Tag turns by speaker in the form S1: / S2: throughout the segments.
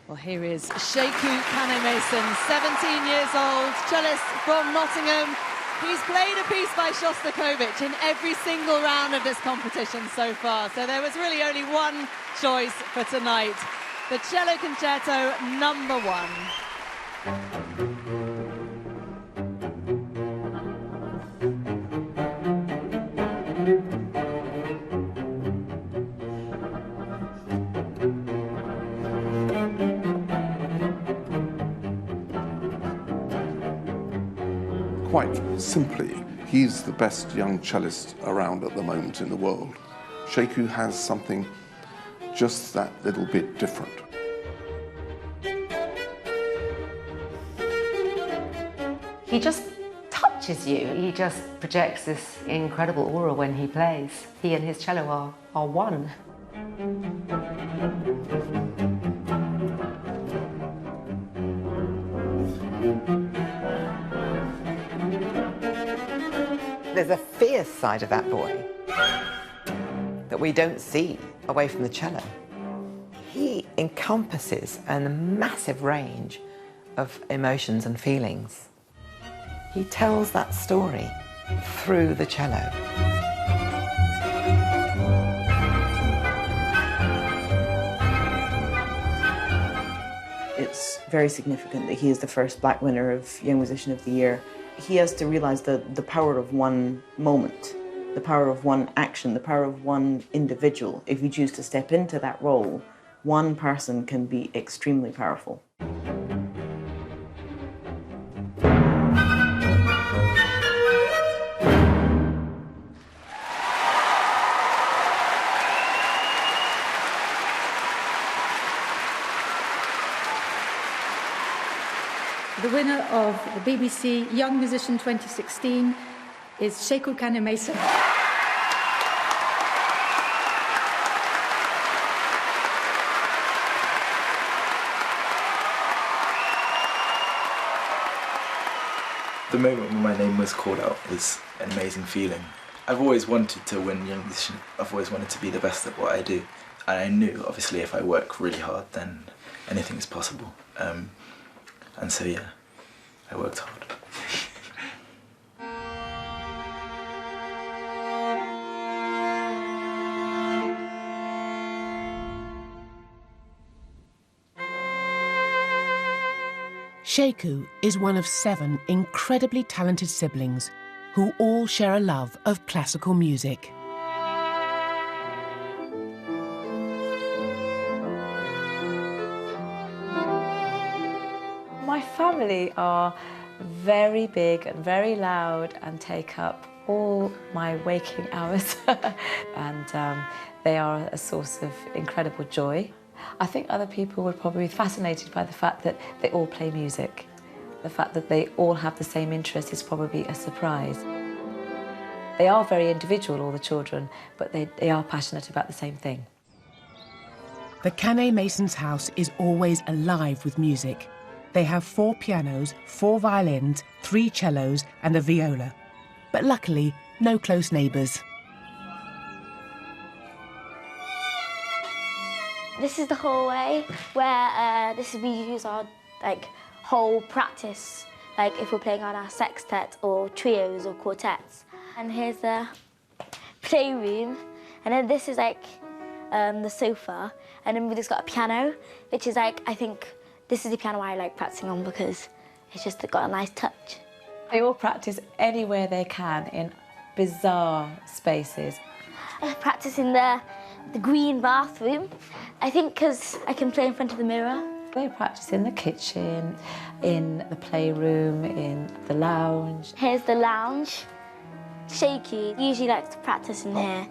S1: Well, here is Sheku Kanneh-Mason, 17 years old, cellist from Nottingham. He's played a piece by Shostakovich in every single round of this competition so far, so there was really only one choice for tonight. The Cello Concerto number 1.
S2: Quite simply, he's the best young cellist around at the moment in the world. Sheku has something just that little bit different.
S3: He just touches you. He just projects this incredible aura when he plays. He and his cello are one. There's a fierce side of that boy that we don't see away from the cello. He encompasses a massive range of emotions and feelings. He tells that story through the cello.
S4: It's very significant that he is the first black winner of Young Musician of the Year. He has to realise the power of one moment, the power of one action, the power of one individual. If you choose to step into that role, one person can be extremely powerful.
S5: The winner of the BBC Young Musician 2016 is Sheku Kanneh-Mason.
S6: The moment when my name was called out was an amazing feeling. I've always wanted to win Young Musician. I've always wanted to be the best at what I do. And I knew, obviously, if I work really hard, then anything is possible. And so, yeah, I worked hard.
S7: Sheku is one of 7 incredibly talented siblings who all share a love of classical music.
S3: My family are very big and very loud and take up all my waking hours and they are a source of incredible joy. I think other people would probably be fascinated by the fact that they all play music. The fact that they all have the same interest is probably a surprise. They are very individual, all the children, but they are passionate about the same thing.
S7: The Kanneh-Masons' house is always alive with music. They have 4 pianos, 4 violins, 3 cellos and a viola. But luckily, no close neighbours.
S8: This is the hallway where we use our whole practice, like if we're playing on our sextet or trios or quartets. And here's the playroom, and then this is the sofa, and then we've just got a piano, which is I think this is the piano I like practicing on because it's just got a nice touch.
S3: They all practice anywhere they can in bizarre spaces.
S8: I practice in the green bathroom, I think because I can play in front of the mirror.
S3: They practice in the kitchen, in the playroom, in the lounge.
S8: Here's the lounge. Sheku usually likes to practice in here,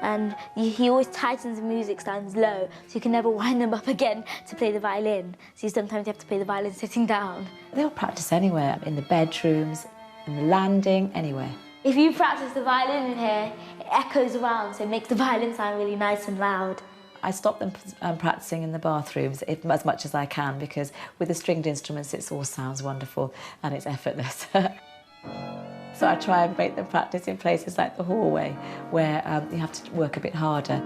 S8: and he always tightens the music stands low, so you can never wind them up again to play the violin. So sometimes you have to play the violin sitting down.
S3: They'll practice anywhere, in the bedrooms, in the landing, anywhere.
S8: If you practice the violin in here, it echoes around, so it makes the violin sound really nice and loud.
S3: I stop them practicing in the bathrooms as much as I can, because with the stringed instruments it all sounds wonderful and it's effortless. So I try and make them practice in places like the hallway, where you have to work a bit harder.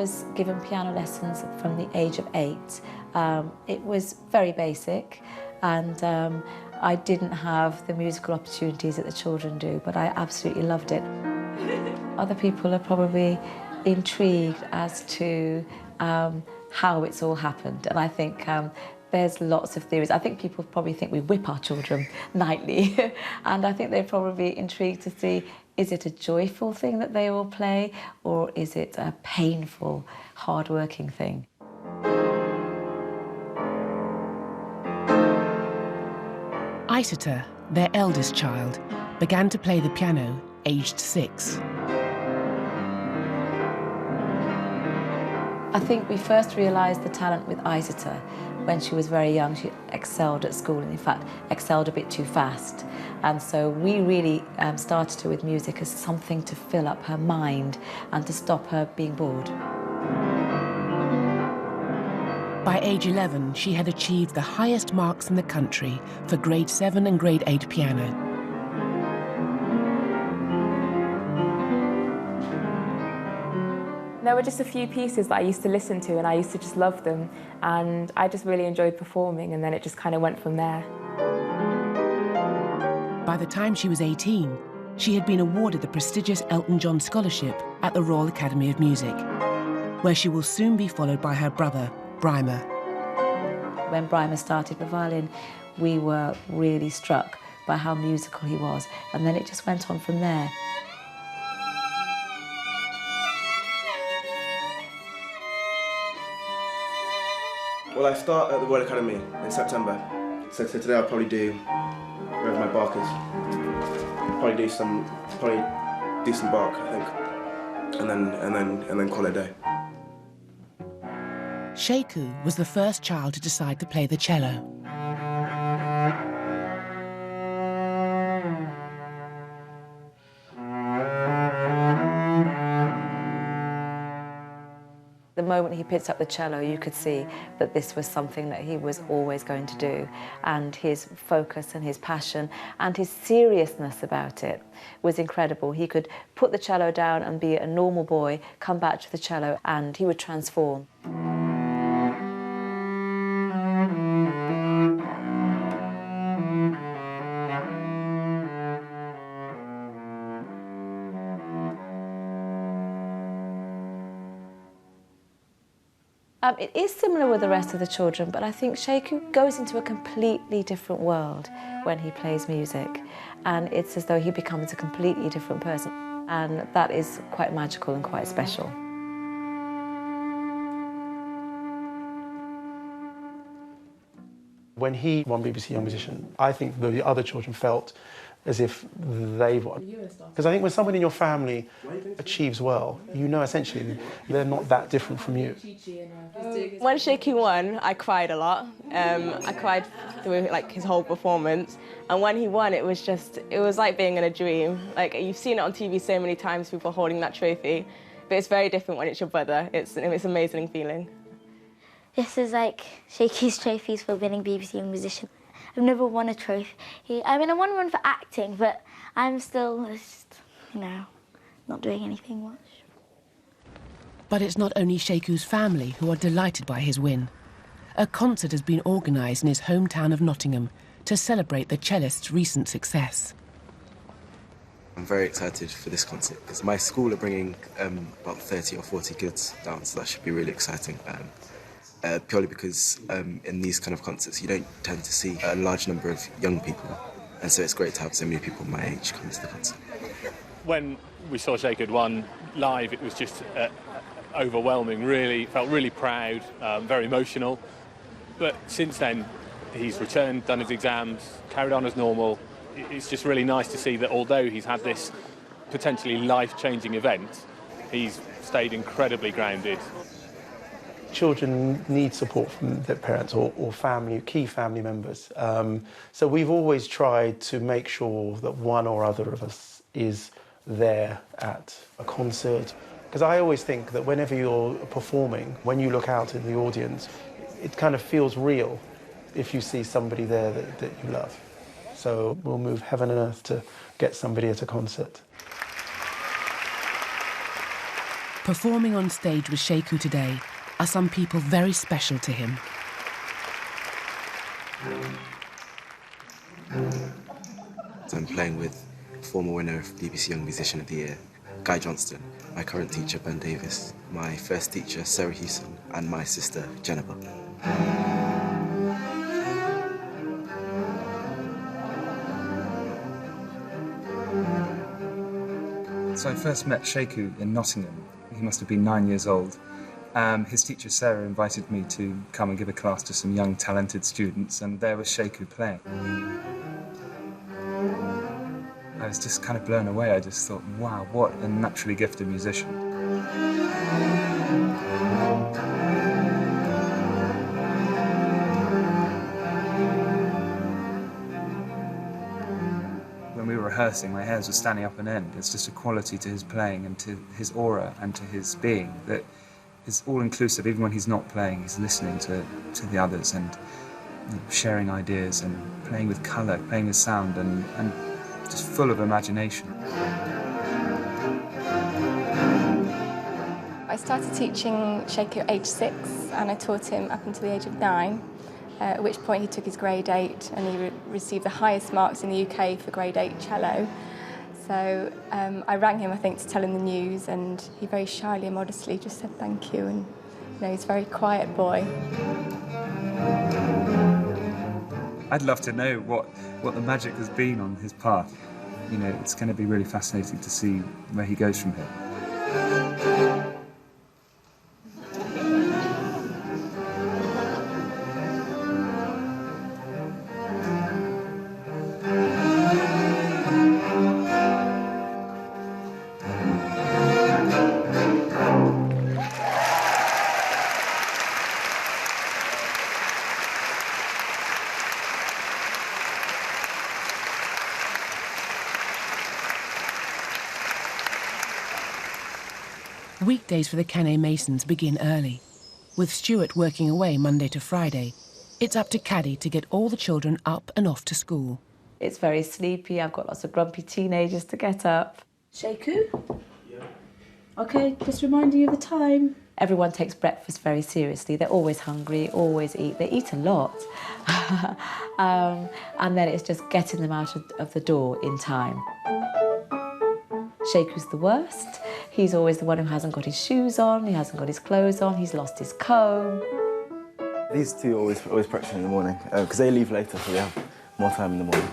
S3: was given piano lessons from the age of 8. It was very basic, and I didn't have the musical opportunities that the children do, but I absolutely loved it. Other people are probably intrigued as to how it's all happened, and I think there's lots of theories. I think people probably think we whip our children nightly, and I think they're probably intrigued to see, is it a joyful thing that they all play, or is it a painful, hard-working thing?
S7: Isita, their eldest child, began to play the piano aged 6.
S3: I think we first realised the talent with Isita when she was very young. She excelled at school and, in fact, excelled a bit too fast. And so we really started her with music as something to fill up her mind and to stop her being bored.
S7: By age 11, she had achieved the highest marks in the country for grade 7 and grade 8 piano.
S9: There were just a few pieces that I used to listen to and I used to just love them, and I just really enjoyed performing, and then it just kind of went from there.
S7: By the time she was 18, she had been awarded the prestigious Elton John Scholarship at the Royal Academy of Music, where she will soon be followed by her brother, Brymer.
S3: When Brymer started the violin, we were really struck by how musical he was, and then it just went on from there.
S10: Well, I start at the Royal Academy in September, so today I'll probably do wherever my bark is. Probably do some bark, I think, and then call it a day.
S7: Sheku was the first child to decide to play the cello.
S3: The moment he picked up the cello, you could see that this was something that he was always going to do, and his focus and his passion and his seriousness about it was incredible. He could put the cello down and be a normal boy, come back to the cello, and he would transform. It is similar with the rest of the children, but I think Sheku goes into a completely different world when he plays music, and it's as though he becomes a completely different person, and that is quite magical and quite special.
S11: When he won BBC Young Musician, I think the other children felt as if they won. Because I think when someone in your family achieves well, you know essentially they're not that different from you.
S12: When Sheku won, I cried a lot. I cried through like his whole performance. And when he won, it was like being in a dream. Like, you've seen it on TV so many times, people holding that trophy, but it's very different when it's your brother. It's an amazing feeling.
S8: This is like Sheiky's trophies for winning BBC Young Musician. I've never won a trophy. I mean, I won one for acting, but I'm still just, not doing anything much.
S7: But it's not only Sheku's family who are delighted by his win. A concert has been organised in his hometown of Nottingham to celebrate the cellist's recent success.
S6: I'm very excited for this concert because my school are bringing about 30 or 40 kids down, so that should be really exciting. Purely because in these kind of concerts you don't tend to see a large number of young people, and so it's great to have so many people my age come to the concert.
S13: When we saw Sheku had won live, it was just overwhelming, felt really proud, very emotional. But since then he's returned, done his exams, carried on as normal. It's just really nice to see that although he's had this potentially life-changing event, he's stayed incredibly grounded.
S11: Children need support from their parents or family, key family members. So we've always tried to make sure that one or other of us is there at a concert. Because I always think that whenever you're performing, when you look out in the audience, it kind of feels real if you see somebody there that you love. So we'll move heaven and earth to get somebody at a concert.
S7: Performing on stage with Sheku today are some people very special to him.
S14: So I'm playing with former winner of BBC Young Musician of the Year, Guy Johnston, my current teacher, Ben Davis, my first teacher, Sarah Hewson, and my sister, Jennifer.
S15: So I first met Sheku in Nottingham. He must have been 9 years old. His teacher, Sarah, invited me to come and give a class to some young, talented students, and there was Sheku playing. I was just kind of blown away. I just thought, wow, what a naturally gifted musician. When we were rehearsing, my hairs were standing up on end. It's just a quality to his playing and to his aura and to his being that is all-inclusive. Even when he's not playing, he's listening to the others and sharing ideas and playing with colour, playing with sound and just full of imagination.
S9: I started teaching Sheku at age 6 and I taught him up until the age of 9, at which point he took his grade 8 and he received the highest marks in the UK for grade 8 cello. So I rang him, I think, to tell him the news, and he very shyly and modestly just said thank you, and he's a very quiet boy.
S15: I'd love to know what the magic has been on his path. It's going to be really fascinating to see where he goes from here.
S7: Weekdays for the Kanneh-Masons begin early. With Stuart working away Monday to Friday, it's up to Caddy to get all the children up and off to school.
S3: It's very sleepy. I've got lots of grumpy teenagers to get up. Sheku? Yeah. OK, just reminding you of the time. Everyone takes breakfast very seriously. They're always hungry, always eat. They eat a lot. And then it's just getting them out of the door in time. Sheku's the worst. He's always the one who hasn't got his shoes on, he hasn't got his clothes on, he's lost his comb.
S6: These two always practice in the morning, because they leave later, so we have more time in the morning.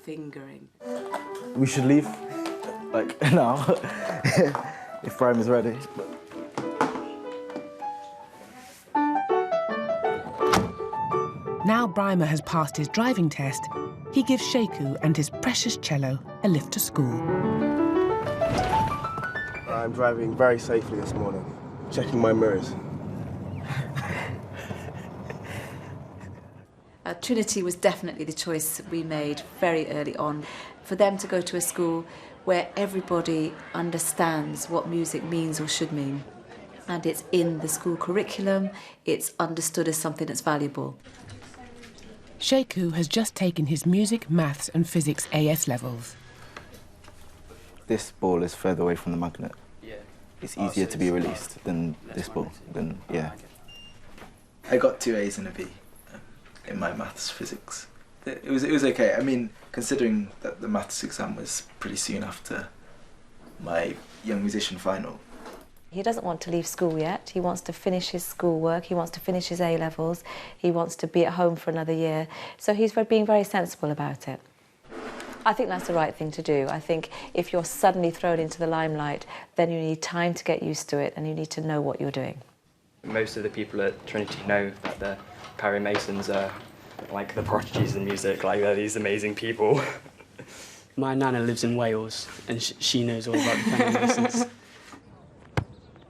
S3: Fingering.
S6: We should leave, like, now, if Prime is ready.
S7: Now Brymer has passed his driving test, he gives Sheku and his precious cello a lift to school.
S10: I'm driving very safely this morning, checking my mirrors.
S3: Trinity was definitely the choice we made very early on. For them to go to a school where everybody understands what music means or should mean. And it's in the school curriculum, it's understood as something that's valuable.
S7: Sheku has just taken his music, maths and physics AS levels.
S6: This ball is further away from the magnet. Yeah. It's easier to be released than this ball. I got 2 A's and a B in my maths, physics. It was okay. I mean, considering that the maths exam was pretty soon after my Young Musician final.
S3: He doesn't want to leave school yet. He wants to finish his schoolwork, he wants to finish his A-levels, he wants to be at home for another year. So he's being very sensible about it. I think that's the right thing to do. I think if you're suddenly thrown into the limelight, then you need time to get used to it and you need to know what you're doing.
S16: Most of the people at Trinity know that the Kanneh-Masons are like the prodigies in music, like they're these amazing people.
S17: My nana lives in Wales and she knows all about the Kanneh-Masons.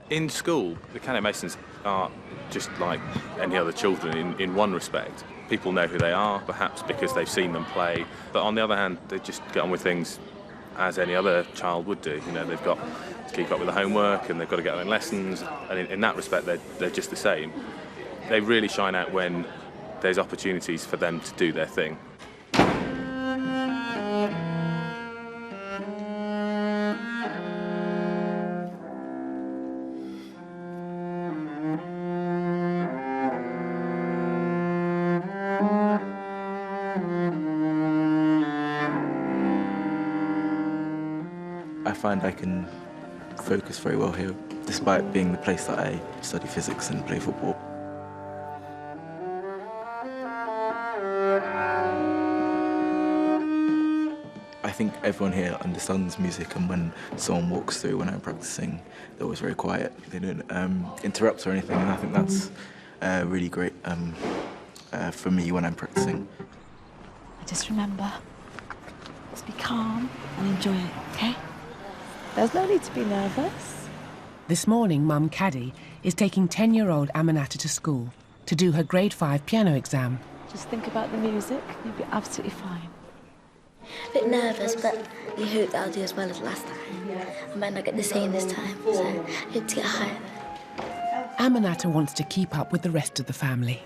S18: In school, the Kanneh-Masons are just like any other children in one respect. People know who they are, perhaps because they've seen them play, but on the other hand, they just get on with things as any other child would do. They've got to keep up with the homework and they've got to get their own lessons, and in that respect, they're just the same. They really shine out when there's opportunities for them to do their thing.
S14: find I can focus very well here, despite being the place that I study physics and play football. I think everyone here understands music, and when someone walks through when I'm practicing, they're always very quiet. They don't interrupt or anything, and I think that's really great for me when I'm practicing.
S3: Just remember, let's be calm and enjoy it, okay? There's no need to be nervous.
S7: This morning, Mum Caddy is taking 10-year-old Aminata to school to do her grade 5 piano exam.
S3: Just think about the music, you'll be absolutely fine.
S8: A bit nervous, but you hope that I'll do as well as last time. I might not get the same this time, so I hope to get higher.
S7: Aminata wants to keep up with the rest of the family.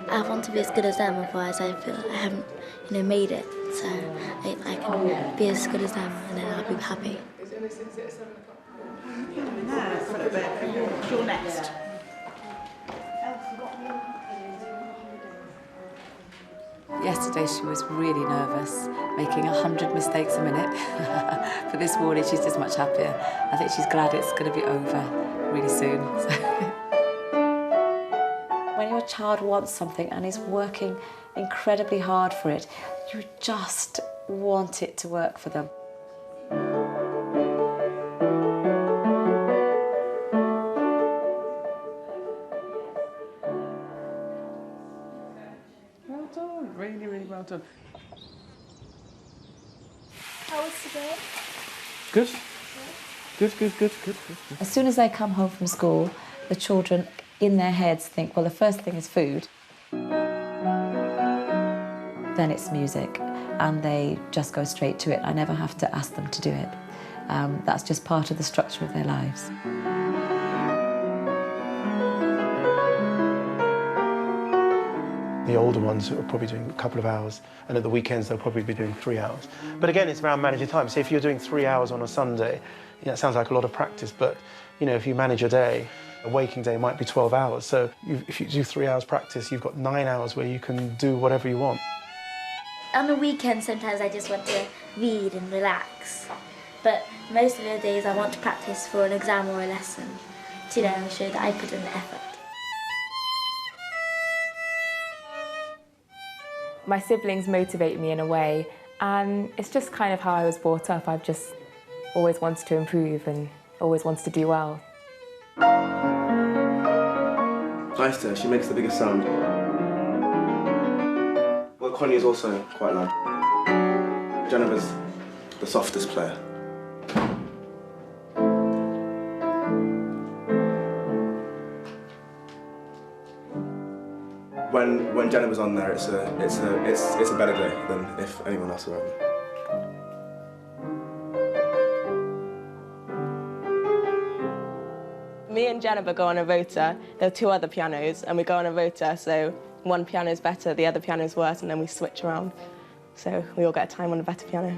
S8: I want to be as good as them, otherwise I feel I haven't, made it. So I can be as good as them, and then I'll be happy.
S4: You're next.
S3: Yesterday she was really nervous, making 100 mistakes a minute. But this morning she's just much happier. I think she's glad it's going to be over really soon. When your child wants something and is working incredibly hard for it, you just want it to work for them.
S11: Well done, really, really well done.
S8: How was today?
S11: Good. Good.
S3: As soon as they come home from school, the children in their heads think, well, the first thing is food. Then it's music, and they just go straight to it. I never have to ask them to do it. That's just part of the structure of their lives.
S11: The older ones are probably doing a couple of hours, and at the weekends they'll probably be doing 3 hours. But again, it's around managing time. So if you're doing 3 hours on a Sunday, it sounds like a lot of practice, but if you manage a day, a waking day might be 12 hours. So if you do 3 hours practice, you've got 9 hours where you can do whatever you want.
S8: On the weekend, sometimes I just want to read and relax. But most of the days I want to practice for an exam or a lesson to show that I put in the effort.
S9: My siblings motivate me in a way, and it's just kind of how I was brought up. I've just always wanted to improve and always wanted to do well.
S10: Maestro, she makes the biggest sound. Well, Connie is also quite loud. Jennifer's the softest player. When Jennifer's on there, it's a better day than if anyone else around.
S12: Me and Jennifer go on a rota. There are 2 other pianos, and we go on a rota, so one piano is better, the other piano is worse, and then we switch around. So we all get a time on a better piano.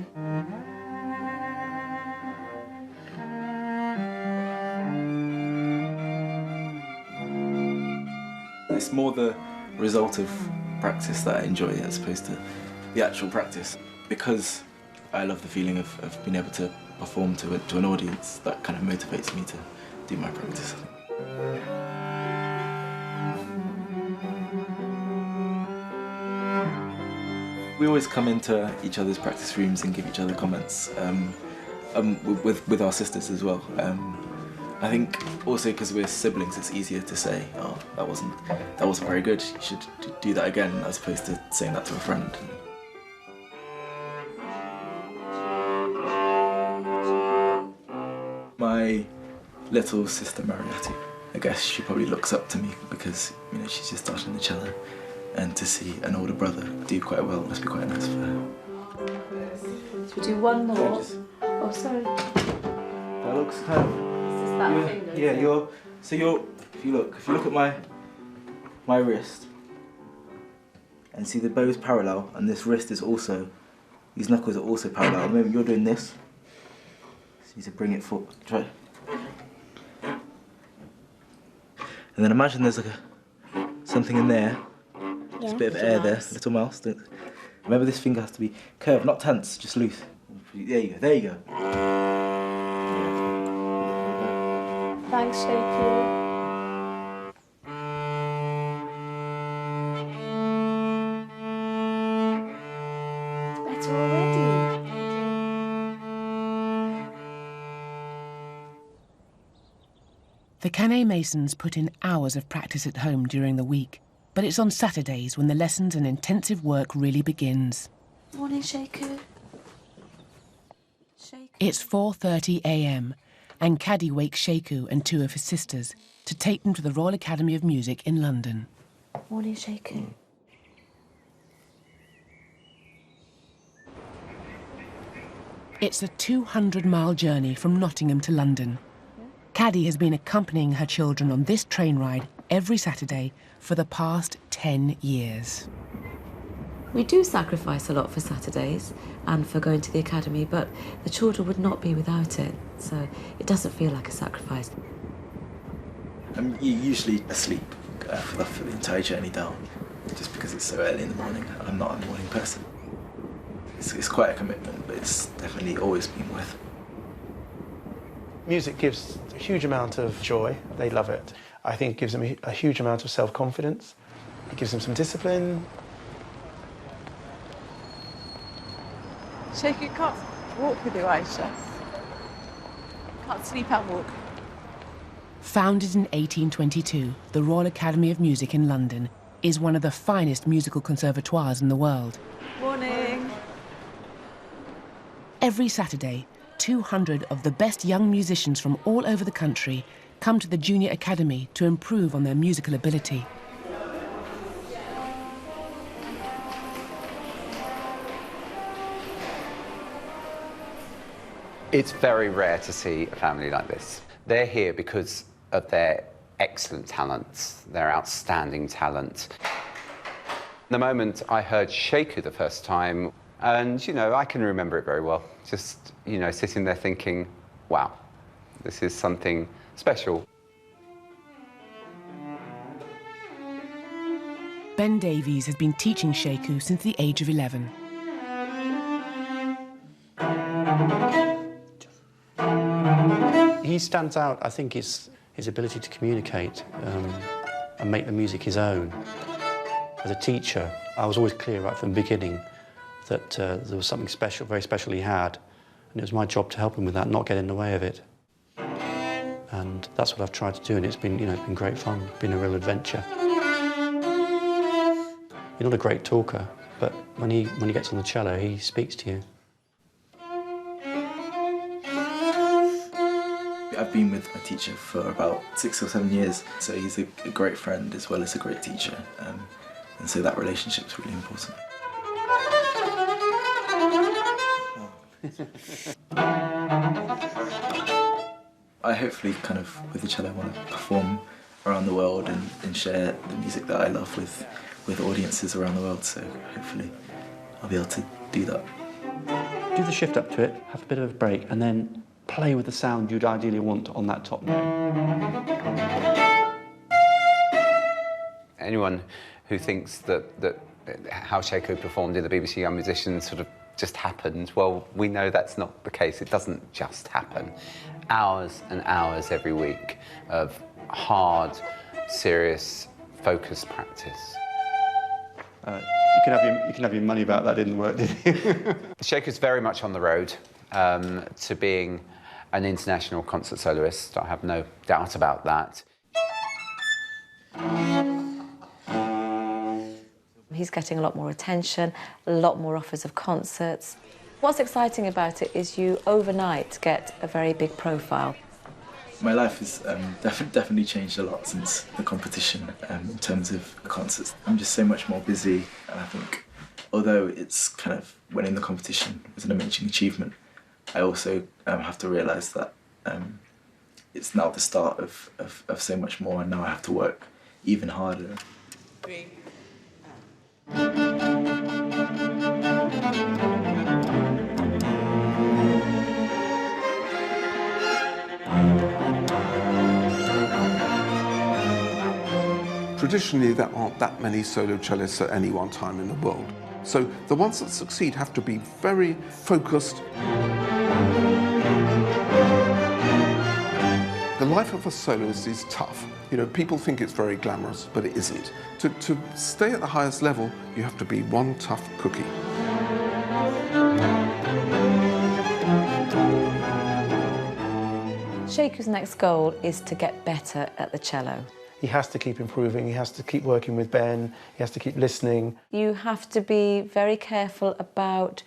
S14: It's more the result of practice that I enjoy as opposed to the actual practice. Because I love the feeling of being able to perform to an audience, that kind of motivates me to do my practice. We always come into each other's practice rooms and give each other comments, with our sisters as well. I think also because we're siblings, it's easier to say, "Oh, that wasn't very good. You should do that again," as opposed to saying that to a friend. My little sister Mariette, I guess she probably looks up to me because she's just starting the cello, and to see an older brother do quite well must be quite nice for her.
S3: Should we do one more? Oh, sorry.
S10: That looks kind of. If you look at my wrist and see the bow's parallel, and this wrist is also, these knuckles are also parallel. At the moment you're doing this, so you need to bring it forward. Try. And then imagine there's like something in there. There's a bit of air there, little mouse. Remember, this finger has to be curved, not tense, just loose. There you go.
S9: Thanks, Sheiku.
S8: Better already.
S7: The Kanneh-Masons put in hours of practice at home during the week, but it's on Saturdays when the lessons and intensive work really begins.
S8: Morning, Sheiku.
S7: It's 4:30 a.m. and Caddy wakes Sheiku and two of his sisters to take them to the Royal Academy of Music in London.
S8: Morning, Sheiku.
S7: It's a 200-mile journey from Nottingham to London. Caddy has been accompanying her children on this train ride every Saturday for the past 10 years.
S3: We do sacrifice a lot for Saturdays and for going to the academy, but the children would not be without it, so it doesn't feel like a sacrifice.
S6: I'm usually asleep for the entire journey down, just because it's so early in the morning. I'm not a morning person. It's quite a commitment, but it's definitely always been worth it.
S11: Music gives a huge amount of joy. They love it. I think it gives them a huge amount of self-confidence. It gives them some discipline.
S19: Sheiku can't walk with your eyes shut. Can't sleep and walk.
S7: Founded in 1822, the Royal Academy of Music in London is one of the finest musical conservatoires in the world.
S19: Morning.
S7: Every Saturday, 200 of the best young musicians from all over the country come to the Junior Academy to improve on their musical ability.
S20: It's very rare to see a family like this. They're here because of their excellent talents, their outstanding talent. The moment I heard Sheiku the first time, and, you know, I can remember it very well, just, you know, sitting there thinking, wow, this is something special.
S7: Ben Davies has been teaching Sheiku since the age of 11.
S11: He stands out, I think, his ability to communicate and make the music his own. As a teacher, I was always clear right from the beginning that there was something special, very special he had, and it was my job to help him with that, not get in the way of it. And that's what I've tried to do, and it's been, you know, it's been great fun, it's been a real adventure. You're not a great talker, but when he gets on the cello, he speaks to you.
S6: I've been with my teacher for about 6 or 7 years, so he's a great friend as well as a great teacher, and so that relationship's really important. I hopefully kind of, with the cello, want to perform around the world and share the music that I love with audiences around the world, so hopefully I'll be able to do that.
S11: Do the shift up to it, have a bit of a break, and then play with the sound you'd ideally want on that top note.
S20: Anyone who thinks that how Sheiku performed in the BBC Young Musicians sort of just happened, well, we know that's not the case. It doesn't just happen. Hours and hours every week of hard, serious, focused practice.
S11: You can have your money back, that didn't work, did you?
S20: Sheiku's very much on the road to being an international concert soloist. I have no doubt about that.
S3: He's getting a lot more attention, a lot more offers of concerts. What's exciting about it is you overnight get a very big profile.
S6: My life has definitely changed a lot since the competition in terms of the concerts. I'm just so much more busy, and I think although it's kind of winning the competition was an amazing achievement, I also have to realise that it's now the start of so much more, and now I have to work even harder.
S2: Traditionally, there aren't that many solo cellists at any one time in the world. So the ones that succeed have to be very focused. The life of a soloist is tough. You know, people think it's very glamorous, but it isn't. To stay at the highest level, you have to be one tough cookie.
S3: Sheiku's next goal is to get better at the cello.
S11: He has to keep improving, he has to keep working with Ben, he has to keep listening.
S3: You have to be very careful about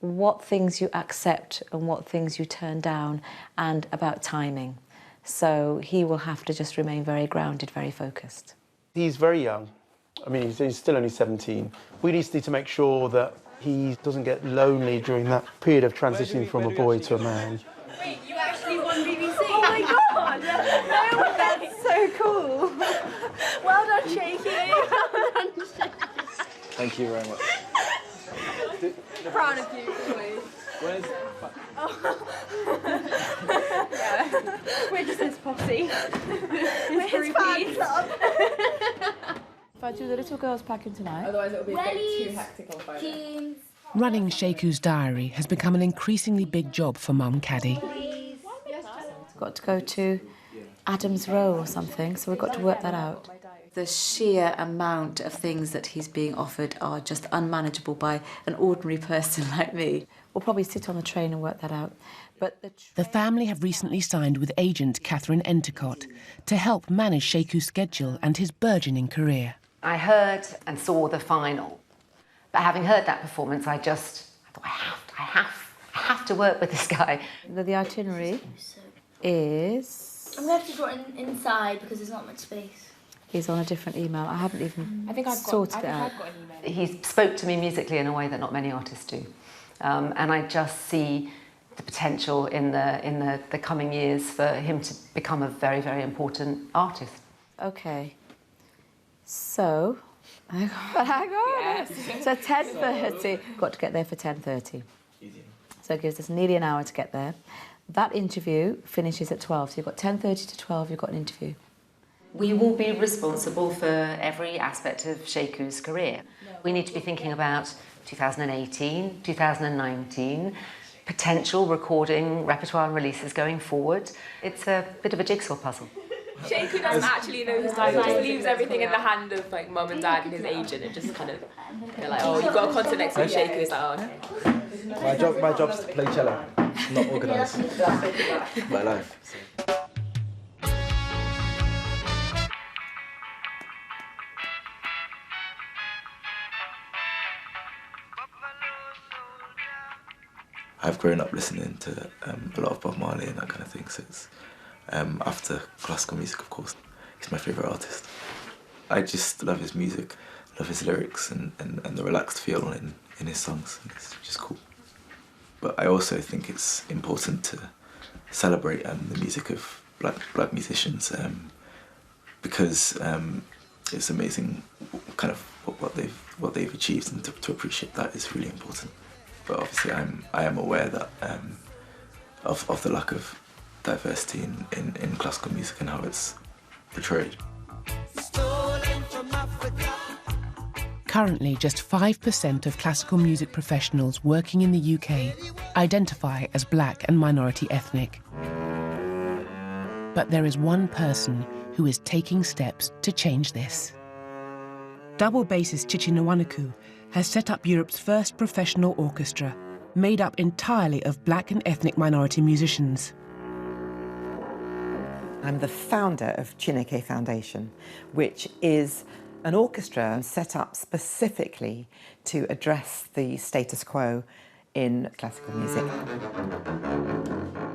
S3: what things you accept and what things you turn down, and about timing. So he will have to just remain very grounded, very focused.
S11: He's very young. I mean, he's still only 17. We need to make sure that he doesn't get lonely during that period of transitioning from a boy to a man.
S19: Wait, you actually won BBC? Oh my god! No, that's so cool. Well done, Shaky. Well done, Shaky.
S6: Thank you very much.
S19: Proud of you, please.
S6: Where's...
S19: Yeah. We're just his posse. We're his fan club.
S3: If I do the little girls packing tonight.
S19: Otherwise it'll be a bit too hectic on Friday.
S7: Running Sheiku's diary has become an increasingly big job for Mum Caddy.
S3: Got to go to Adam's Row or something, so we've got to work that out. The sheer amount of things that he's being offered are just unmanageable by an ordinary person like me. We'll probably sit on the train and work that out. But
S7: the family have recently signed with agent Catherine Entercott to help manage Sheiku's schedule and his burgeoning career.
S21: I heard and saw the final, but having heard that performance, I thought, I have to work with this guy.
S3: The itinerary is...
S8: I'm going to have to draw it inside because there's not much space.
S3: He's on a different email. I haven't even sorted it out.
S21: He spoke to me musically in a way that not many artists do. And I just see the potential in the coming years for him to become a very, very important artist.
S3: Okay. So, hang on. Yes. So 10:30. Got to get there for 10:30. So it gives us nearly an hour to get there. That interview finishes at 12. So you've got 10:30 to 12. You've got an interview.
S21: We will be responsible for every aspect of Sheiku's career. We need to be thinking about 2018, 2019, potential recording, repertoire and releases going forward. It's a bit of a jigsaw puzzle.
S22: Sheiku doesn't actually know his life. He just leaves everything in the hand of like mum and dad and his agent, and just kind of they're like, oh, you've got a concert next week. Sheiku is like, oh, okay.
S6: My job's to play cello, not organise my life. I've grown up listening to a lot of Bob Marley and that kind of thing, so it's, after classical music, of course, he's my favourite artist. I just love his music, love his lyrics and the relaxed feel in his songs, and it's just cool. But I also think it's important to celebrate the music of black musicians because it's amazing kind of what they've achieved, and to appreciate that is really important. But obviously I am aware that of the lack of diversity in classical music and how it's portrayed.
S7: Currently, just 5% of classical music professionals working in the UK identify as black and minority ethnic. But there is one person who is taking steps to change this. Double bassist Chichi Nwanoku has set up Europe's first professional orchestra, made up entirely of black and ethnic minority musicians.
S23: I'm the founder of Chineke Foundation, which is an orchestra set up specifically to address the status quo in classical music.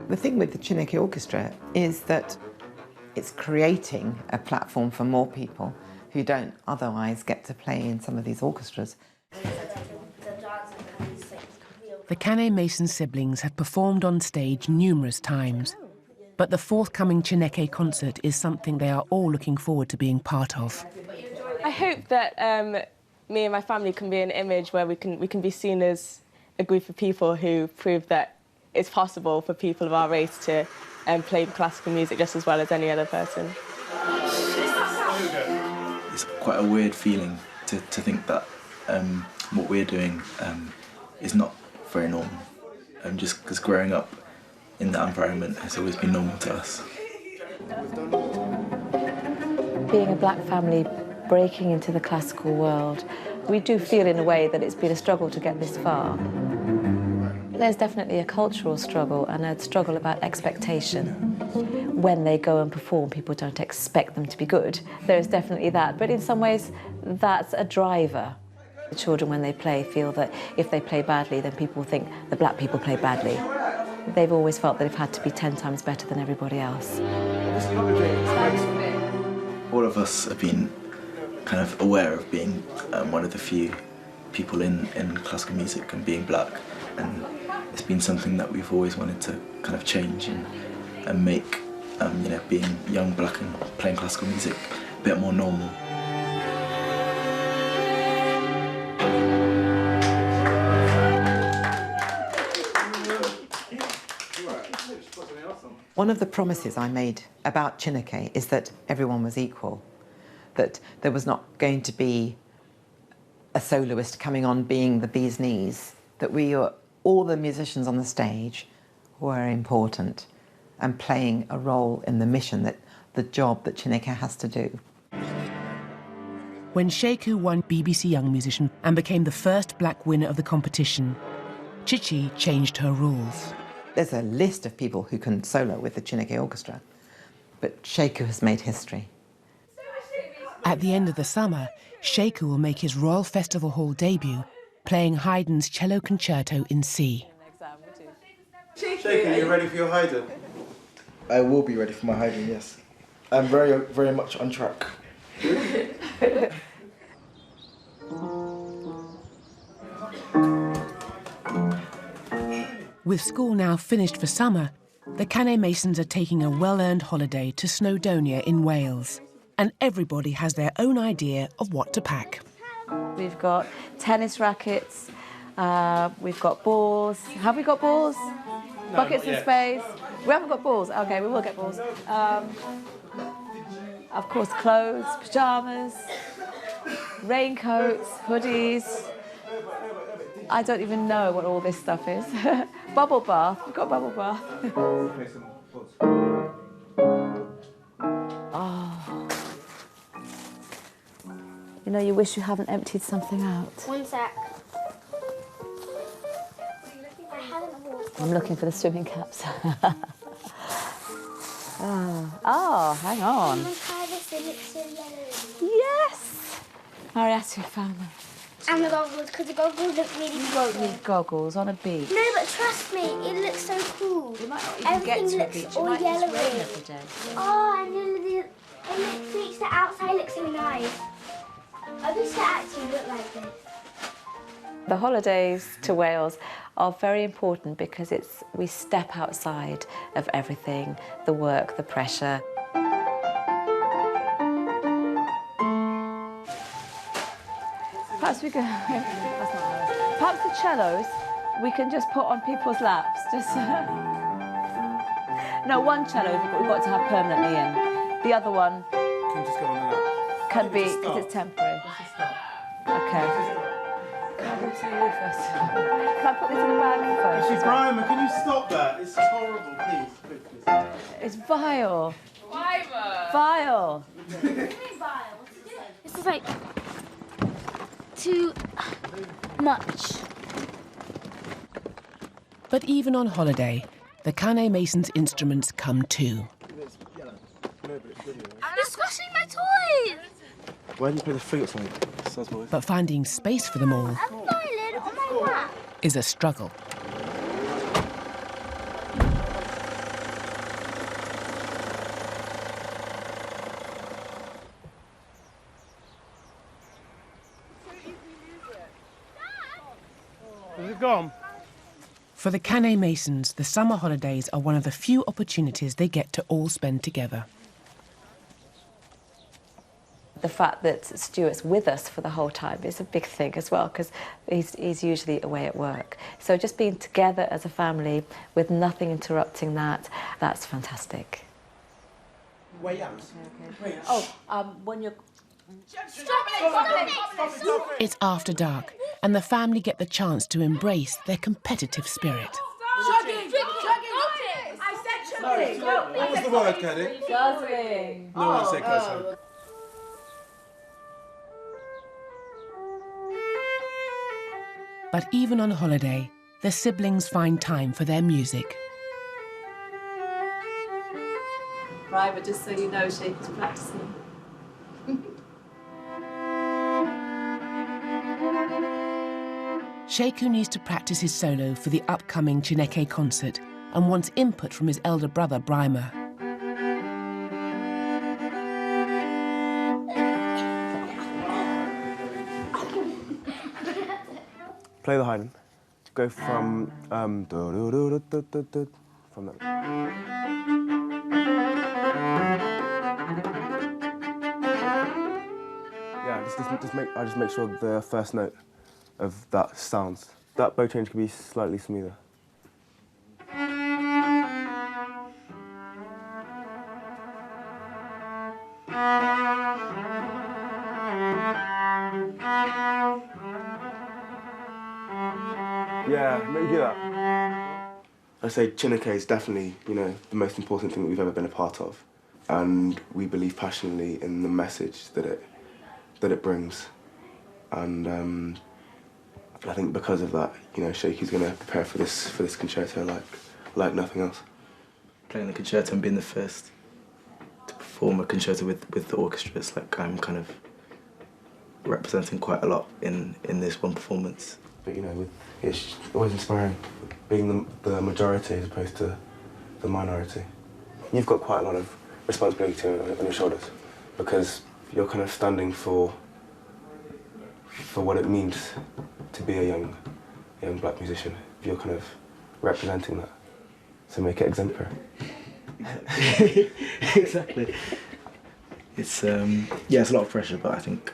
S23: The thing with the Chineke Orchestra is that it's creating a platform for more people who don't otherwise get to play in some of these orchestras.
S7: The Kanneh-Mason siblings have performed on stage numerous times, but the forthcoming Chineke concert is something they are all looking forward to being part of.
S12: I hope that me and my family can be an image where we can be seen as a group of people who prove that it's possible for people of our race to play classical music just as well as any other person.
S6: It's quite a weird feeling to think that what we're doing is not very normal. Just because growing up in that environment has always been normal to us.
S3: Being a black family breaking into the classical world, we do feel in a way that it's been a struggle to get this far. There's definitely a cultural struggle and a struggle about expectation. When they go and perform, people don't expect them to be good. There is definitely that, but in some ways, that's a driver. The children, when they play, feel that if they play badly, then people think the black people play badly. They've always felt that they've had to be 10 times better than everybody else.
S6: All of us have been kind of aware of being one of the few people in classical music and being black, and it's been something that we've always wanted to kind of change and make you know, being young, black and playing classical music a bit more normal.
S23: One of the promises I made about Chineke is that everyone was equal, that there was not going to be a soloist coming on being the bee's knees, that all the musicians on the stage were important and playing a role in the mission, that the job that Chineke has to do.
S7: When Sheku won BBC Young Musician and became the first black winner of the competition, Chichi changed her rules.
S23: There's a list of people who can solo with the Chineke Orchestra, but Sheku has made history.
S7: At the end of the summer, Sheku will make his Royal Festival Hall debut, playing Haydn's Cello Concerto in C.
S10: Sheku, are you ready for your Haydn? I will be ready for my Haydn, yes. I'm very, very much on track.
S7: With school now finished for summer, the Kanneh-Masons are taking a well-earned holiday to Snowdonia in Wales. And everybody has their own idea of what to pack.
S3: We've got tennis rackets, we've got balls. Have we got balls? No, buckets and spades. We haven't got balls. Okay, we will get balls. Of course, clothes, pyjamas, raincoats, hoodies. I don't even know what all this stuff is. Bubble bath. We've got a bubble bath. Oh. You know, you wish you haven't emptied something out.
S8: One sec.
S3: I'm looking for the swimming caps. Oh, hang on. Yes! Marietta found them.
S8: And the goggles, because the goggles look really cool.
S3: You won't need goggles on a beach.
S8: No, but trust me, it looks so cool.
S3: You might not even get to a beach.
S8: All
S3: it might
S8: yellowy.
S3: just rain every day.
S8: Oh, and it makes the outside look so nice. I wish it actually looked like this.
S3: The holidays to Wales are very important because we step outside of everything, the work, the pressure. Perhaps we could, that's not ours. Perhaps the cellos we can just put on people's laps. Just no, one cello we've got to have permanently in. The other one
S10: Can just go on the lap.
S3: can be, because it's temporary. Okay. Can I go to you first? Can I put this in a bag first?
S10: Actually, Brian, can you stop that? It's horrible, please.
S3: It's vile.
S22: Fiver.
S3: Vile.
S8: This is like too much.
S7: But even on holiday, the Kanneh-Masons' instruments come too.
S8: You're squashing my toys!
S10: Why didn't you put the frigates on it?
S7: But finding space for them all
S8: A violin on my lap.
S7: is a struggle.
S10: Is it gone?
S7: For the Kanneh-Masons, the summer holidays are one of the few opportunities they get to all spend together.
S3: The fact that Stuart's with us for the whole time is a big thing as well, because he's usually away at work. So just being together as a family with nothing interrupting that, that's fantastic.
S10: Wait, yeah.
S3: Oh, when you're...
S8: Stop it!
S7: It's after dark, and the family get the chance to embrace their competitive spirit.
S19: Chugging! I said Guzzling.
S10: What was the word, Kenny?
S3: Guzzling.
S10: No one said guzzling.
S7: But even on holiday, the siblings find time for their music.
S1: Right, but just so you know, Shaky's practicing.
S7: Sheku needs to practice his solo for the upcoming Chineke concert and wants input from his elder brother, Brimer.
S10: Play the Haydn. Go from from that. Yeah, I just make sure the first note of that sounds. That bow change can be slightly smoother. Yeah, maybe do that. I say Chineke is definitely, you know, the most important thing that we've ever been a part of, and we believe passionately in the message that it brings, and I think because of that, you know, Shaky's going to prepare for this concerto like nothing else.
S6: Playing the concerto and being the first to perform a concerto with the orchestra, it's like I'm kind of representing quite a lot in this one performance.
S10: But you know, it's always inspiring being the majority as opposed to the minority. You've got quite a lot of responsibility on your shoulders because you're kind of standing for what it means to be a young black musician. You're kind of representing that, so make it exemplary.
S6: Exactly. It's yeah, it's a lot of pressure, but I think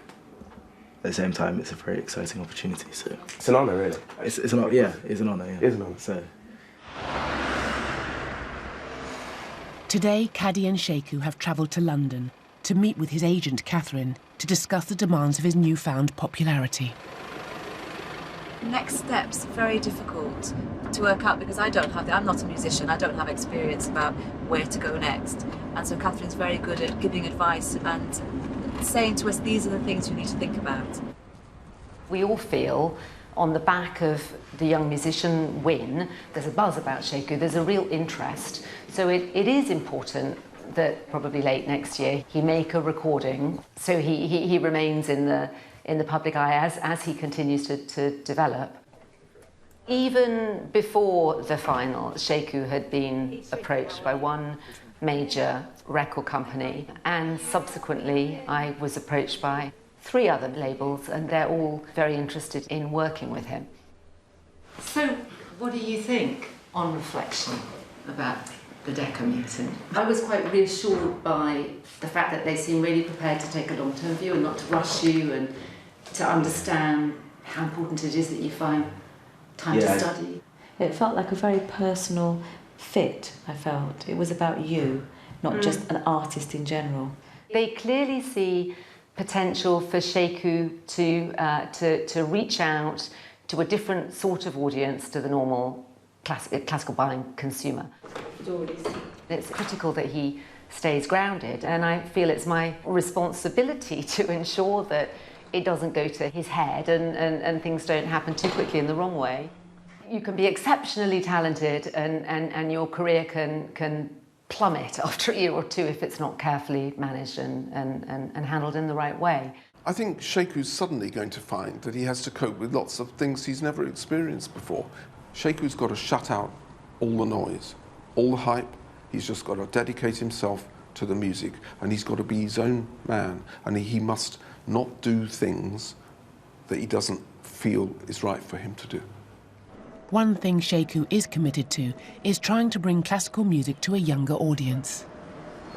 S6: at the same time it's a very exciting opportunity. So
S10: it's an honour, really.
S6: It's an honour. Yeah, it's an honour. Yeah.
S10: It is an honour.
S6: So.
S7: Today, Caddy and Sheku have travelled to London to meet with his agent, Catherine, to discuss the demands of his newfound popularity.
S1: Next steps, very difficult to work out because I'm not a musician, I don't have experience about where to go next. And so Catherine's very good at giving advice and saying to us, these are the things you need to think about.
S21: We all feel on the back of the Young Musician win, there's a buzz about Sheku, there's a real interest. So it is important that probably late next year he make a recording so he remains in the public eye as he continues to develop. Even before the final, Sheku had been approached by one major record company, and subsequently I was approached by 3 other labels, and they're all very interested in working with him. So, what do you think, on reflection, about the Kanneh-Mason? I was quite reassured by the fact that they seem really prepared to take a long-term view and not to rush you and to understand how important it is that you find time to study.
S3: It felt like a very personal fit, I felt. It was about you, not just an artist in general.
S21: They clearly see potential for Sheku to reach out to a different sort of audience to the normal classical buying consumer. It's critical that he stays grounded, and I feel it's my responsibility to ensure that it doesn't go to his head and things don't happen too quickly in the wrong way. You can be exceptionally talented and your career can plummet after a year or 2 if it's not carefully managed and handled in the right way.
S2: I think Sheku's suddenly going to find that he has to cope with lots of things he's never experienced before. Sheku's got to shut out all the noise, all the hype. He's just got to dedicate himself to the music, and he's got to be his own man, and he must not do things that he doesn't feel is right for him to do.
S7: One thing Sheku is committed to is trying to bring classical music to a younger audience.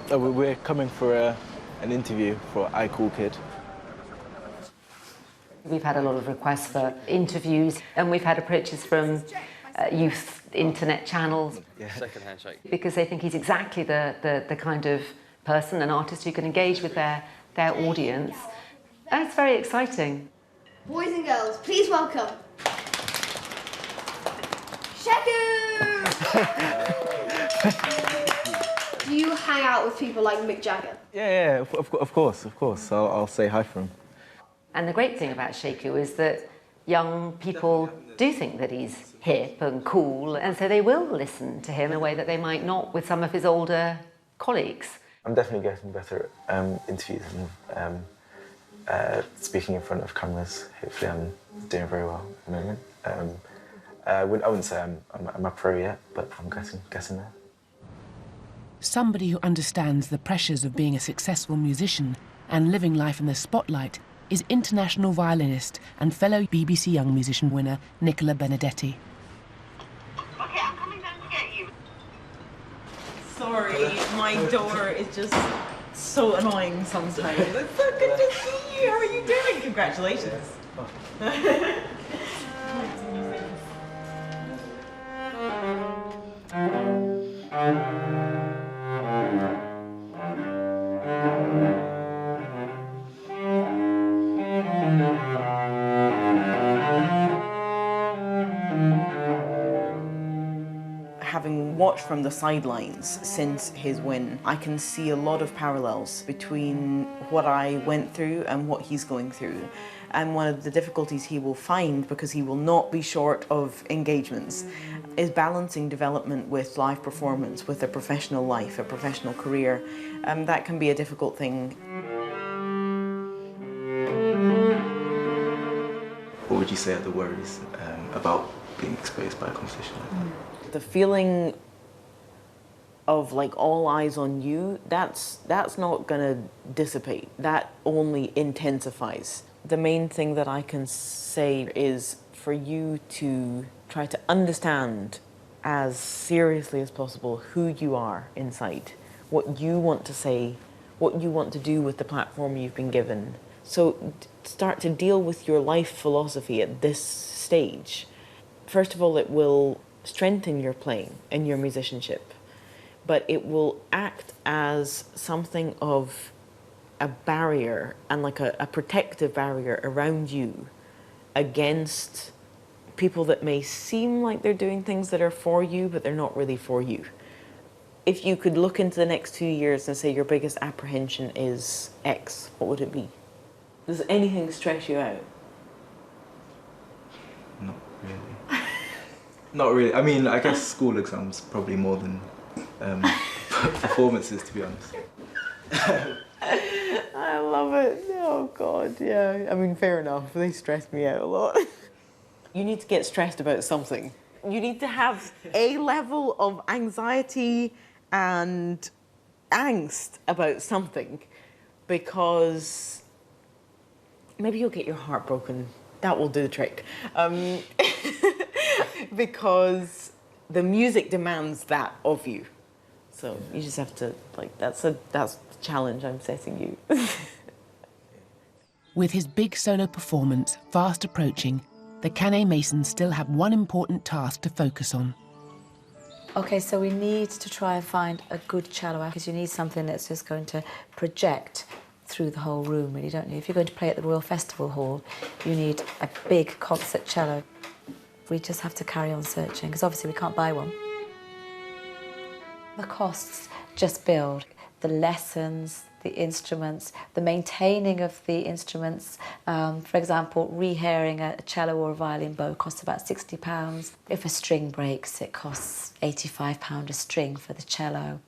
S10: We're coming for an interview for I Cool Kid.
S21: We've had a lot of requests for interviews, and we've had approaches from youth internet channels.
S5: Yeah. Second handshake.
S21: Because they think he's exactly the kind of person, an artist who can engage with their audience. And it's very exciting.
S19: Boys and girls, please welcome Sheku! Do you hang out with people like Mick Jagger?
S6: Yeah, of course. I'll say hi for him.
S21: And the great thing about Sheku is that young people do think that he's hip and cool, and so they will listen to him in a way that they might not with some of his older colleagues.
S6: I'm definitely getting better at interviews and speaking in front of cameras. Hopefully I'm doing very well at the moment. I wouldn't say I'm a pro yet, but I'm getting there.
S7: Somebody who understands the pressures of being a successful musician and living life in the spotlight is international violinist and fellow BBC Young Musician winner Nicola Benedetti.
S5: Okay, I'm coming down to get you.
S4: Sorry, my door is just so annoying sometimes. It's so good to see you. How are you doing? Congratulations. Having watched from the sidelines since his win, I can see a lot of parallels between what I went through and what he's going through. And one of the difficulties he will find, because he will not be short of engagements, is balancing development with live performance, with a professional life, a professional career. That can be a difficult thing.
S6: What would you say are the worries about being exposed by a competition like that?
S4: The feeling of like all eyes on you, that's not gonna dissipate. That only intensifies. The main thing that I can say is for you to try to understand as seriously as possible who you are inside, what you want to say, what you want to do with the platform you've been given. So start to deal with your life philosophy at this stage. First of all, it will strengthen your playing and your musicianship, but it will act as something of a barrier and like a protective barrier around you against people that may seem like they're doing things that are for you, but they're not really for you. If you could look into the next 2 years and say your biggest apprehension is X, what would it be? Does anything stress you out?
S6: Not really. Not really. I mean, I guess school exams probably more than performances, to be honest.
S4: I love it. Oh God, yeah. I mean, fair enough. They stress me out a lot. You need to get stressed about something. You need to have a level of anxiety and angst about something, because maybe you'll get your heart broken. That will do the trick. Because the music demands that of you. So you just have to, like, that's the challenge I'm setting you.
S7: With his big solo performance fast approaching, the Kanneh-Masons still have one important task to focus on.
S3: Okay, so we need to try and find a good cello, because you need something that's just going to project through the whole room, really, don't you? If you're going to play at the Royal Festival Hall, you need a big concert cello. We just have to carry on searching, because obviously we can't buy one. The costs just build. The lessons, the instruments, the maintaining of the instruments. For example, rehairing a cello or a violin bow costs about £60. If a string breaks, it costs £85 a string for the cello.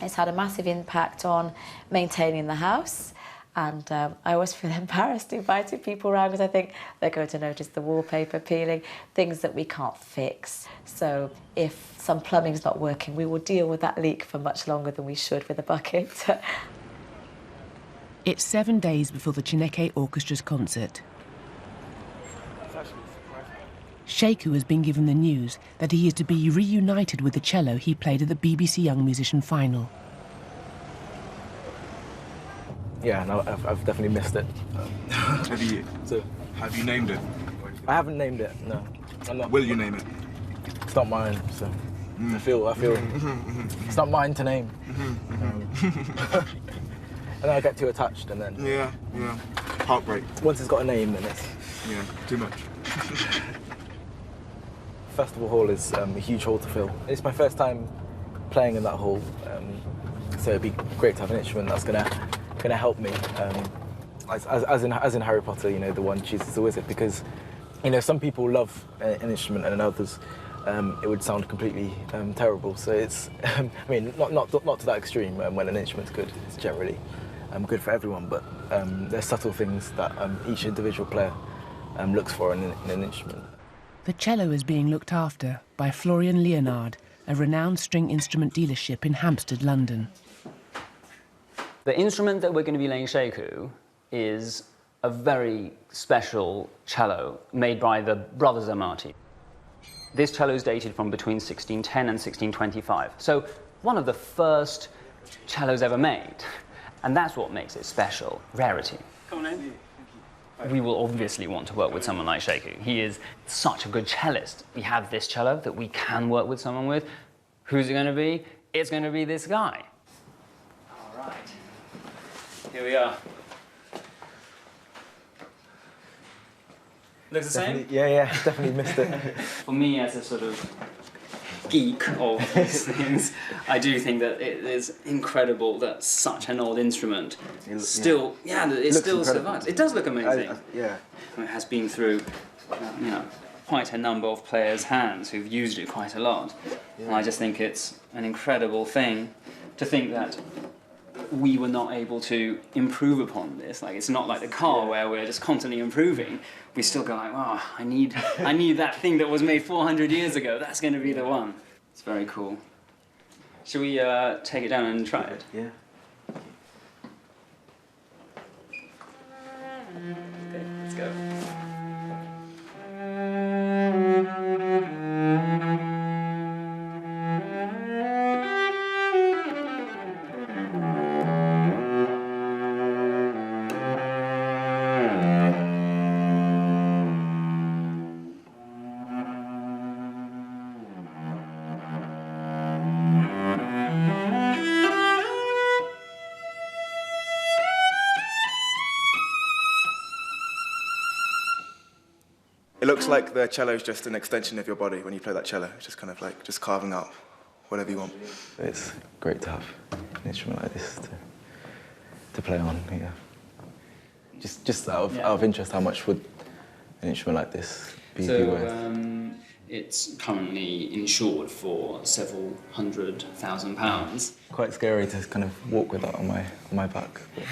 S3: It's had a massive impact on maintaining the house. And I always feel embarrassed inviting people around, because I think they're going to notice the wallpaper peeling, things that we can't fix. So if some plumbing's not working, we will deal with that leak for much longer than we should with a bucket.
S7: It's 7 days before the Chineke Orchestra's concert. Sheku has been given the news that he is to be reunited with the cello he played at the BBC Young Musician final.
S6: Yeah, no, I've definitely missed it.
S10: Have you named it?
S6: I haven't named it, no. I'm not.
S10: Will you name it?
S6: It's not mine, so I feel it's not mine to name. And then I get too attached, and then
S10: yeah, heartbreak.
S6: Once it's got a name, then it's
S10: too much.
S6: Festival Hall is a huge hall to fill. It's my first time playing in that hall. So it'd be great to have an instrument that's gonna help me. As in Harry Potter, you know, the one chooses the wizard, because, you know, some people love an instrument and others it would sound completely terrible. So it's, I mean, not to that extreme. When an instrument's good, it's generally good for everyone. But there's subtle things that each individual player looks for in an instrument.
S7: The cello is being looked after by Florian Leonard, a renowned string instrument dealership in Hampstead, London.
S13: The instrument that we're going to be laying Sheku is a very special cello made by the brothers Amati. This cello is dated from between 1610 and 1625, so one of the first cellos ever made, and that's what makes it special, rarity. Come on in. We will obviously want to work with someone like Sheku. He is such a good cellist. We have this cello that we can work with someone with. Who's it going to be? It's going to be this guy. All right. Here we are. Looks the same?
S6: Yeah, definitely missed it.
S13: For me, as a sort of geek of these things, I do think that it is incredible that such an old instrument it still survives. It does look amazing.
S6: Yeah.
S13: It has been through, you know, quite a number of players' hands who've used it quite a lot. Yeah. And I just think it's an incredible thing to think that we were not able to improve upon this. Like, it's not like the car where we're just constantly improving. We still go like, oh, I need that thing that was made 400 years ago. That's going to be the one. It's very cool. Should we take it down and try it?
S6: Yeah.
S13: Okay, let's go.
S10: It looks like the cello is just an extension of your body when you play that cello. It's just kind of like just carving out whatever you want.
S6: It's great to have an instrument like this to play on. Yeah. Just out of interest, how much would an instrument like this be worth?
S13: It's currently insured for several £100,000.
S6: Quite scary to kind of walk with that on my back. But...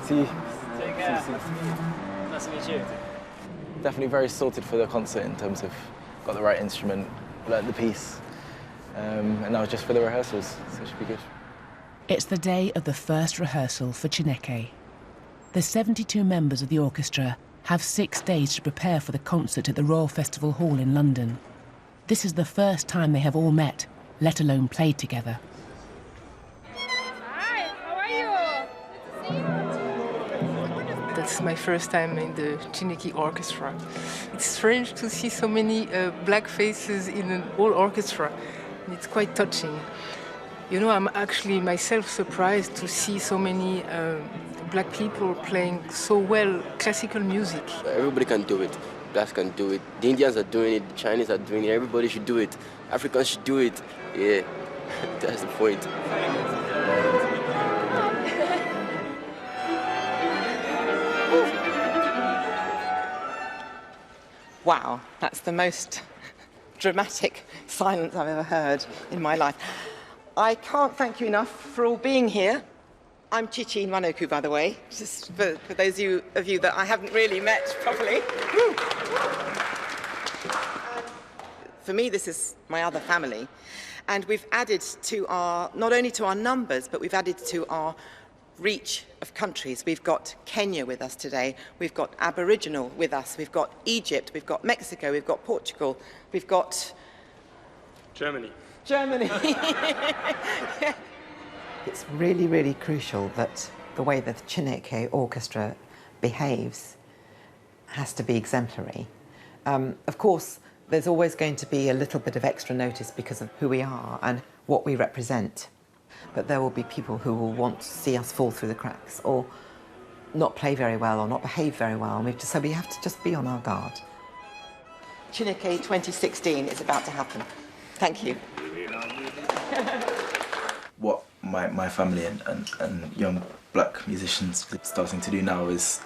S6: See you.
S13: Take care. Nice to meet you.
S6: Definitely very sorted for the concert in terms of got the right instrument, learnt the piece, and now just for the rehearsals, so it should be good.
S7: It's the day of the first rehearsal for Chineke. The 72 members of the orchestra have 6 days to prepare for the concert at the Royal Festival Hall in London. This is the first time they have all met, let alone played together.
S15: That's my first time in the Chineke orchestra. It's strange to see so many black faces in an old orchestra. It's quite touching. You know, I'm actually myself surprised to see so many black people playing so well classical music.
S16: Everybody can do it. Blacks can do it. The Indians are doing it. The Chinese are doing it. Everybody should do it. Africans should do it. Yeah, that's the point.
S23: Wow, that's the most dramatic silence I've ever heard in my life. I can't thank you enough for all being here. I'm Chichi Manoku, by the way, just for those of you that I haven't really met properly. For me, this is my other family. And we've added to our, not only to our numbers, but we've added to our reach of countries. We've got Kenya with us today, we've got Aboriginal with us, we've got Egypt, we've got Mexico, we've got Portugal, we've got...
S17: Germany.
S23: Yeah. It's really, really crucial that the way the Chineke orchestra behaves has to be exemplary. Of course, there's always going to be a little bit of extra notice because of who we are and what we represent. But there will be people who will want to see us fall through the cracks or not play very well or not behave very well. And so we have to just be on our guard. Chineke 2016 is about to happen. Thank you.
S6: What my family and young black musicians are starting to do now is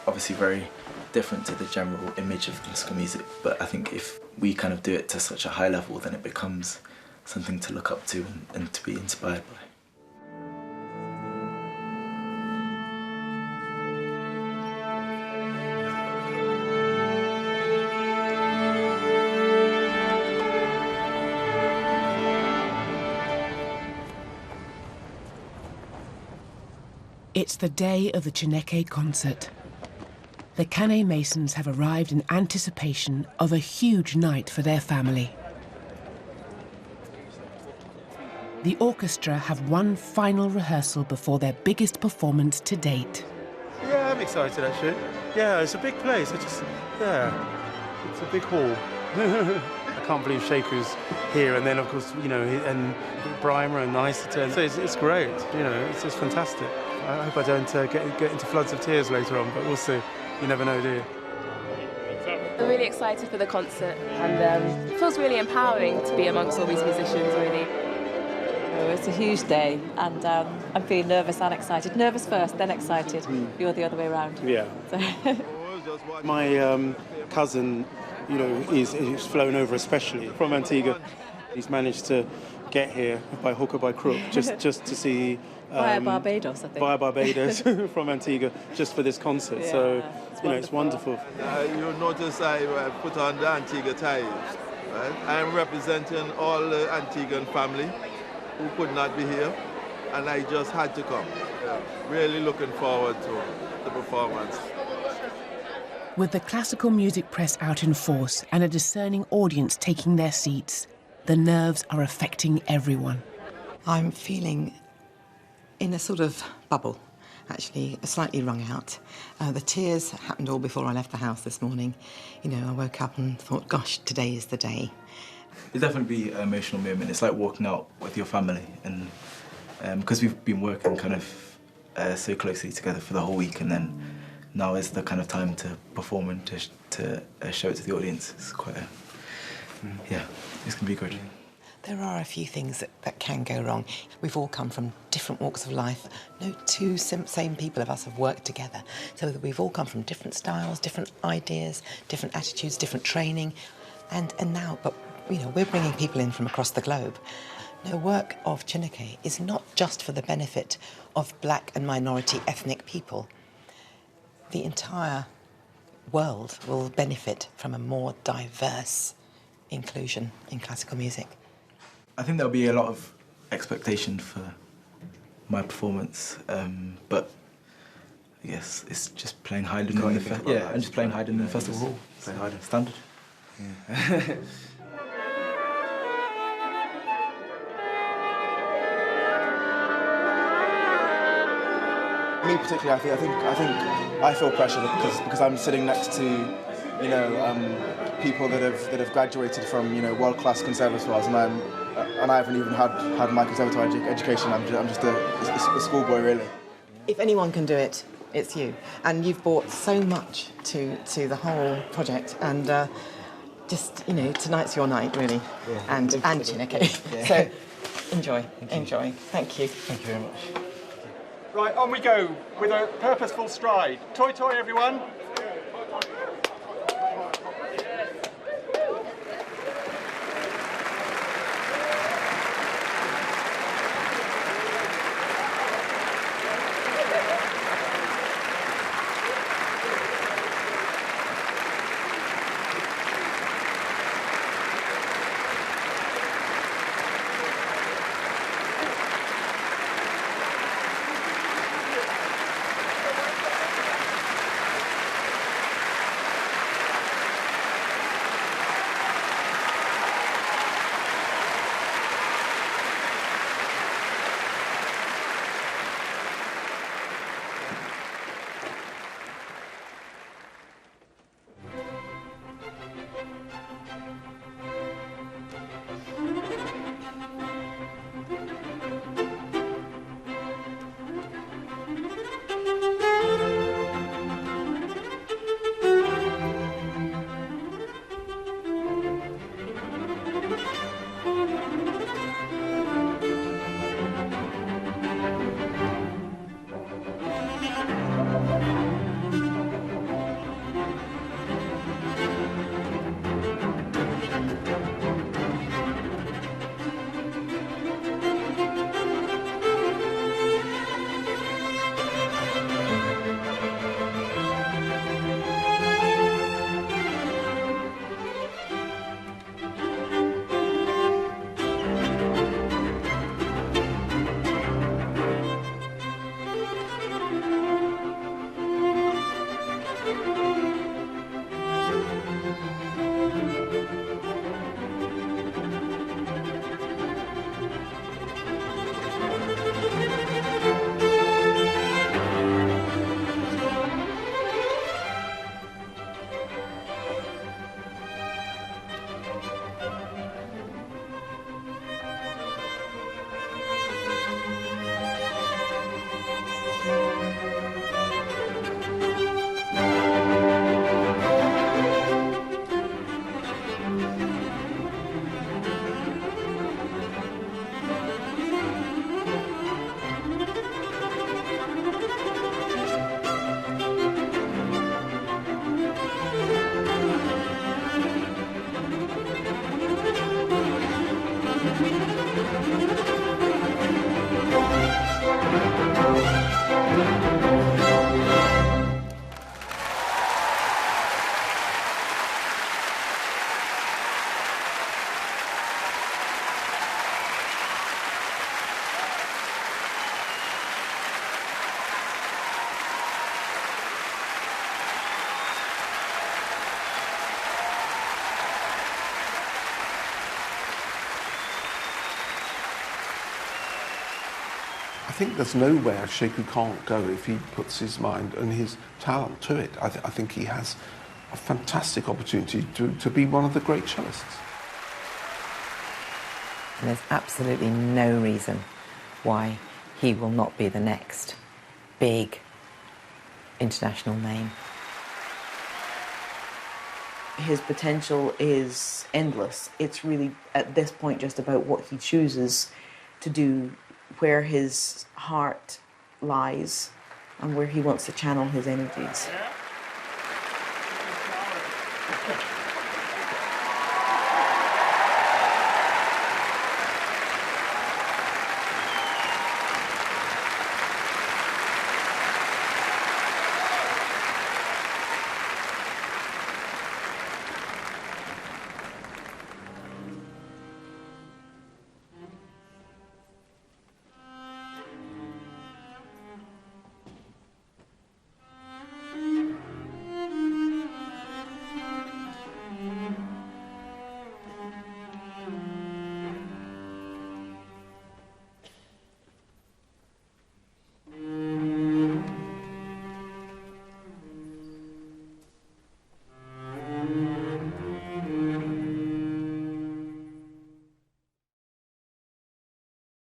S6: obviously very different to the general image of classical music, but I think if we kind of do it to such a high level, then it becomes something to look up to and to be inspired by.
S7: It's the day of the Chineke concert. The Kanneh-Masons have arrived in anticipation of a huge night for their family. The orchestra have one final rehearsal before their biggest performance to date.
S11: Yeah, I'm excited actually. Yeah, it's a big place. It's a big hall. I can't believe Sheiku's here, and then of course, you know, and Brimer and Niceta. So it's great, you know, it's just fantastic. I hope I don't get into floods of tears later on, but we'll see. You never know, do you?
S12: I'm really excited for the concert, and it feels really empowering to be amongst all these musicians, really.
S3: It's a huge day, and I'm feeling nervous and excited. Nervous first, then excited. You're the other way around.
S11: Yeah. My cousin, you know, is flown over especially from Antigua. He's managed to get here by hook or by crook just to see.
S3: Via Barbados, I think.
S11: Via Barbados from Antigua, just for this concert.
S3: Yeah,
S11: so, you know, it's wonderful.
S9: You notice I put on the Antigua ties. Right? I'm representing all the Antiguan family who could not be here, and I just had to come. Really looking forward to the performance.
S7: With the classical music press out in force and a discerning audience taking their seats, the nerves are affecting everyone.
S23: I'm feeling in a sort of bubble, actually, slightly wrung out. The tears happened all before I left the house this morning. You know, I woke up and thought, gosh, today is the day.
S6: It'll definitely be an emotional moment. It's like walking out with your family, and because we've been working kind of so closely together for the whole week, and then now is the kind of time to perform and to show it to the audience. It's quite yeah, it's going to be good.
S23: There are a few things that can go wrong. We've all come from different walks of life. No two same people of us have worked together. So we've all come from different styles, different ideas, different attitudes, different training. And now, but you know, we're bringing people in from across the globe. The work of Chineke is not just for the benefit of black and minority ethnic people. The entire world will benefit from a more diverse inclusion in classical music.
S6: I think there'll be a lot of expectation for my performance, but I guess it's just playing Haydn in the I'm just playing Haydn in the festival hall. Playing Haydn standard. Yeah.
S10: Me particularly, I feel pressure because I'm sitting next to, you know, people that have graduated from, you know, world-class conservatoires, and I haven't even had my conservatoire education. I'm just a schoolboy, really.
S23: If anyone can do it, it's you. And you've brought so much to the whole project, and just, you know, tonight's your night, really. Yeah. And Chineke. Yeah. So enjoy. Thank you.
S6: Thank you very much.
S14: Right, on we go with a purposeful stride. Toi toi, everyone.
S2: I think there's nowhere Sheku can't go if he puts his mind and his talent to it. I think he has a fantastic opportunity to be one of the great cellists.
S23: And there's absolutely no reason why he will not be the next big international name.
S4: His potential is endless. It's really, at this point, just about what he chooses to do, where his heart lies, and where he wants to channel his energies.